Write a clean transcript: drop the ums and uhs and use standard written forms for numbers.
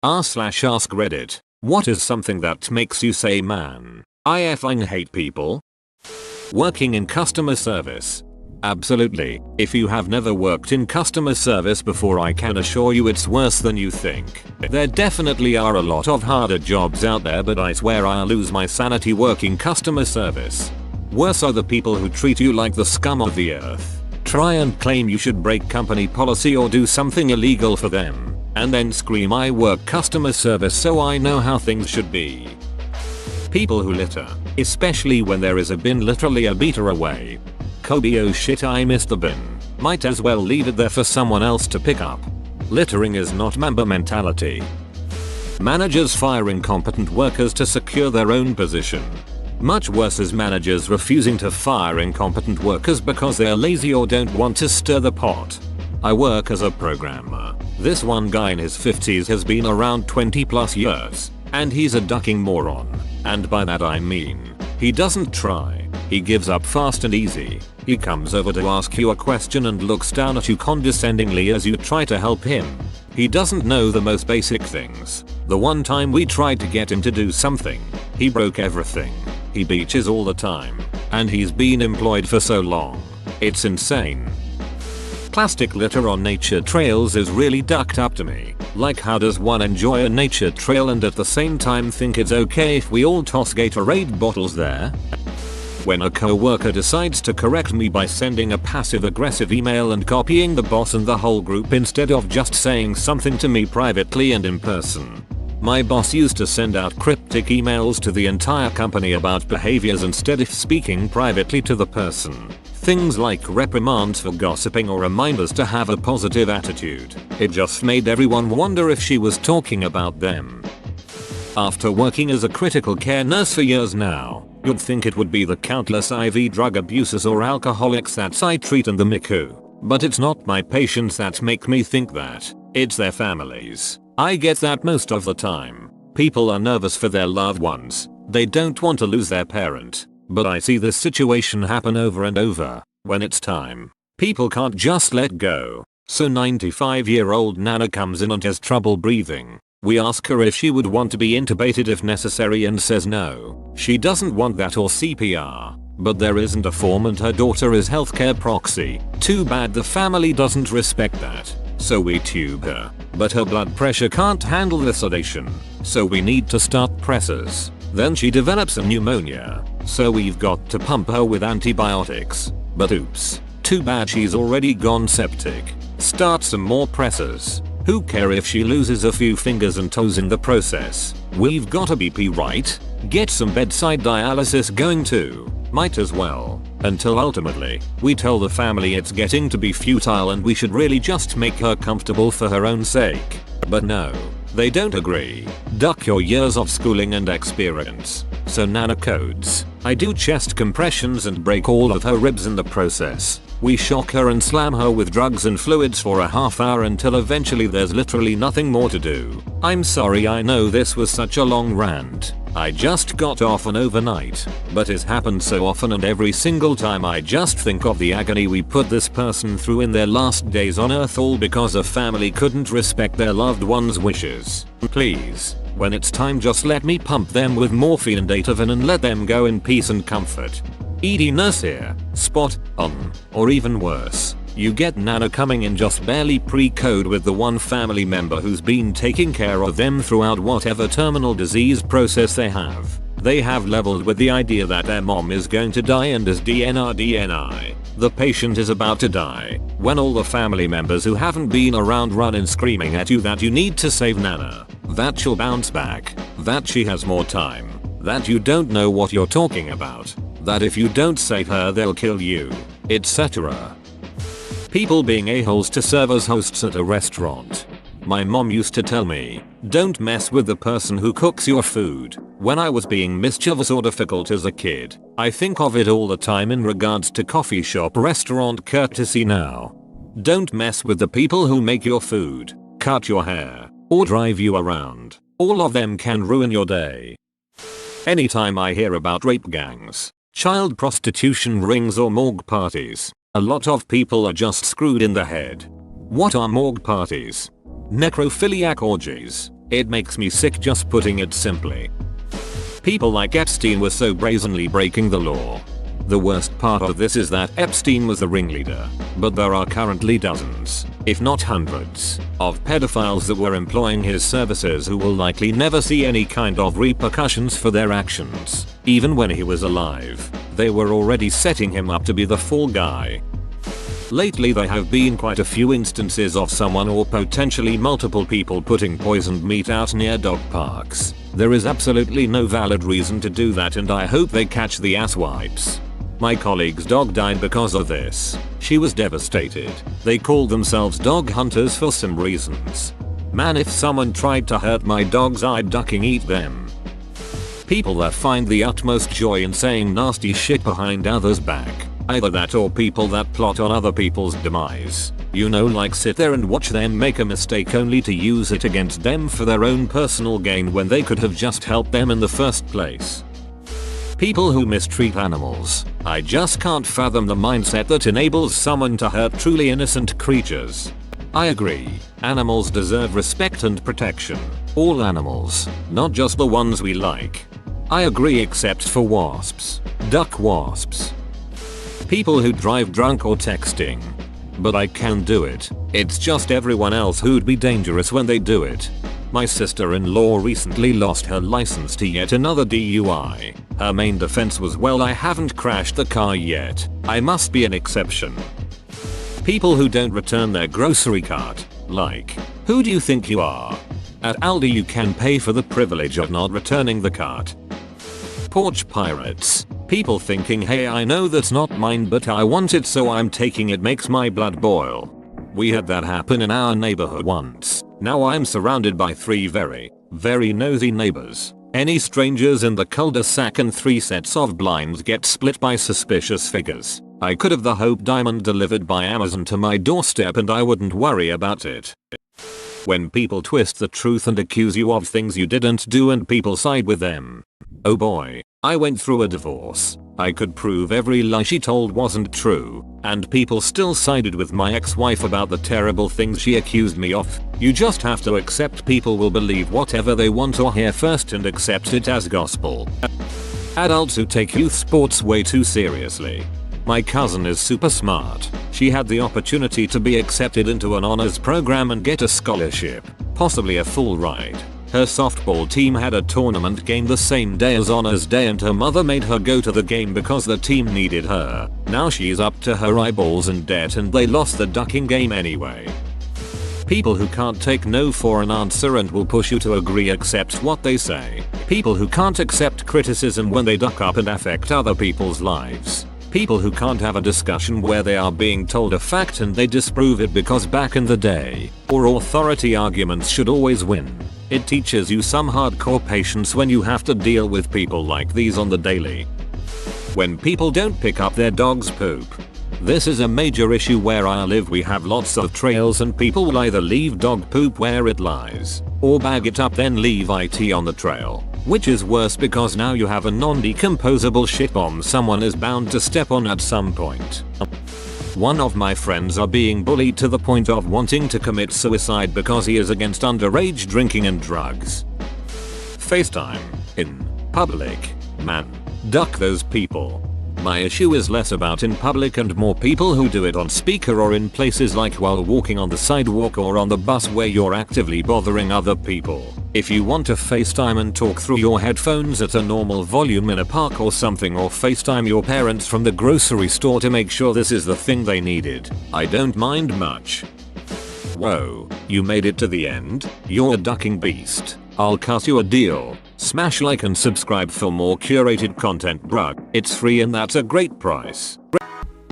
r/ask Reddit. What is something that makes you say, man, I effing hate people? Working in customer service. Absolutely. If you have never worked in customer service before, I can assure you it's worse than you think. There definitely are a lot of harder jobs out there, but I swear I'll lose my sanity working customer service. Worse are the people who treat you like the scum of the earth. Try and claim you should break company policy or do something illegal for them, and then scream, I work customer service so I know how things should be. People who litter, especially when there is a bin literally a meter away. Kobe, oh shit, I missed the bin. Might as well leave it there for someone else to pick up. Littering is not Mamba mentality. Managers fire incompetent workers to secure their own position. Much worse is managers refusing to fire incompetent workers because they are lazy or don't want to stir the pot. I work as a programmer. This one guy in his 50s has been around 20 plus years, and he's a ducking moron. And by that I mean, he doesn't try. He gives up fast and easy. He comes over to ask you a question and looks down at you condescendingly as you try to help him. He doesn't know the most basic things. The one time we tried to get him to do something, he broke everything. He beaches all the time. And he's been employed for so long. It's insane. Plastic litter on nature trails is really ducked up to me. Like, how does one enjoy a nature trail and at the same time think it's okay if we all toss Gatorade bottles there? When a co-worker decides to correct me by sending a passive-aggressive email and copying the boss and the whole group instead of just saying something to me privately and in person. My boss used to send out cryptic emails to the entire company about behaviors instead of speaking privately to the person. Things like reprimands for gossiping or reminders to have a positive attitude. It just made everyone wonder if she was talking about them. After working as a critical care nurse for years now, you'd think it would be the countless IV drug abusers or alcoholics that I treat in the MICU. But it's not my patients that make me think that. It's their families. I get that most of the time. People are nervous for their loved ones. They don't want to lose their parent. But I see this situation happen over and over. When it's time, people can't just let go. So 95-year-old Nana comes in and has trouble breathing. We ask her if she would want to be intubated if necessary and says no. She doesn't want that or CPR. But there isn't a form and her daughter is healthcare proxy. Too bad the family doesn't respect that. So we tube her. But her blood pressure can't handle the sedation. So we need to start pressors. Then she develops a pneumonia. So we've got to pump her with antibiotics. But oops. Too bad she's already gone septic. Start some more pressors. Who care if she loses a few fingers and toes in the process? We've got a BP, right? Get some bedside dialysis going too. Might as well. Until ultimately, we tell the family it's getting to be futile and we should really just make her comfortable for her own sake. But no. They don't agree. Duck your years of schooling and experience. So Nana codes. I do chest compressions and break all of her ribs in the process. We shock her and slam her with drugs and fluids for a half hour until eventually there's literally nothing more to do. I'm sorry, I know this was such a long rant. I just got off an overnight. But it's happened so often and every single time I just think of the agony we put this person through in their last days on earth, all because a family couldn't respect their loved one's wishes. Please, when it's time, just let me pump them with morphine and Ativan and let them go in peace and comfort. ED nurse here, spot on. Or even worse, you get Nana coming in just barely pre-code with the one family member who's been taking care of them throughout whatever terminal disease process they have. They have leveled with the idea that their mom is going to die and as DNI, the patient is about to die, when all the family members who haven't been around run in screaming at you that you need to save Nana, that she'll bounce back, that she has more time, that you don't know what you're talking about, that if you don't save her they'll kill you, etc. People being a-holes to serve as hosts at a restaurant. My mom used to tell me, don't mess with the person who cooks your food. When I was being mischievous or difficult as a kid, I think of it all the time in regards to coffee shop restaurant courtesy now. Don't mess with the people who make your food, cut your hair, or drive you around. All of them can ruin your day. Anytime I hear about rape gangs, child prostitution rings or morgue parties, a lot of people are just screwed in the head. What are morgue parties? Necrophiliac orgies. It makes me sick just putting it simply. People like Epstein were so brazenly breaking the law. The worst part of this is that Epstein was the ringleader, but there are currently dozens, if not hundreds, of pedophiles that were employing his services who will likely never see any kind of repercussions for their actions. Even when he was alive, they were already setting him up to be the fall guy. Lately there have been quite a few instances of someone or potentially multiple people putting poisoned meat out near dog parks. There is absolutely no valid reason to do that, and I hope they catch the asswipes. My colleague's dog died because of this. She was devastated. They called themselves dog hunters for some reasons. Man, if someone tried to hurt my dogs, I'd ducking eat them. People that find the utmost joy in saying nasty shit behind others' back. Either that or people that plot on other people's demise. You know, like sit there and watch them make a mistake only to use it against them for their own personal gain when they could have just helped them in the first place. People who mistreat animals. I just can't fathom the mindset that enables someone to hurt truly innocent creatures. I agree. Animals deserve respect and protection. All animals, not just the ones we like. I agree except for wasps. Duck wasps. People who drive drunk or texting. But I can do it. It's just everyone else who'd be dangerous when they do it. My sister-in-law recently lost her license to yet another DUI. Her main defense was, well, I haven't crashed the car yet. I must be an exception. People who don't return their grocery cart. Like, who do you think you are? At Aldi you can pay for the privilege of not returning the cart. Porch pirates. People thinking, hey, I know that's not mine but I want it so I'm taking it, makes my blood boil. We had that happen in our neighborhood once. Now I'm surrounded by 3 very nosy neighbors. Any strangers in the cul-de-sac and 3 sets of blinds get split by suspicious figures. I could have the Hope Diamond delivered by Amazon to my doorstep and I wouldn't worry about it. When people twist the truth and accuse you of things you didn't do and people side with them. Oh boy, I went through a divorce. I could prove every lie she told wasn't true, and people still sided with my ex-wife about the terrible things she accused me of. You just have to accept people will believe whatever they want or hear first and accept it as gospel. Adults who take youth sports way too seriously. My cousin is super smart. She had the opportunity to be accepted into an honors program and get a scholarship, possibly a full ride. Her softball team had a tournament game the same day as honors day and her mother made her go to the game because the team needed her. Now she's up to her eyeballs in debt and they lost the ducking game anyway. People who can't take no for an answer and will push you to agree accept what they say. People who can't accept criticism when they duck up and affect other people's lives. People who can't have a discussion where they are being told a fact and they disprove it because back in the day, or authority arguments should always win. It teaches you some hardcore patience when you have to deal with people like these on the daily. When people don't pick up their dog's poop. This is a major issue where I live. We have lots of trails and people will either leave dog poop where it lies, or bag it up then leave it on the trail. Which is worse because now you have a non-decomposable shit bomb someone is bound to step on at some point. One of my friends are being bullied to the point of wanting to commit suicide because he is against underage drinking and drugs. FaceTime. In public. Man. Duck those people. My issue is less about in public and more people who do it on speaker or in places like while walking on the sidewalk or on the bus where you're actively bothering other people. If you want to FaceTime and talk through your headphones at a normal volume in a park or something, or FaceTime your parents from the grocery store to make sure this is the thing they needed, I don't mind much. Whoa, you made it to the end? You're a ducking beast. I'll cut you a deal. Smash like and subscribe for more curated content, bruh. It's free and that's a great price.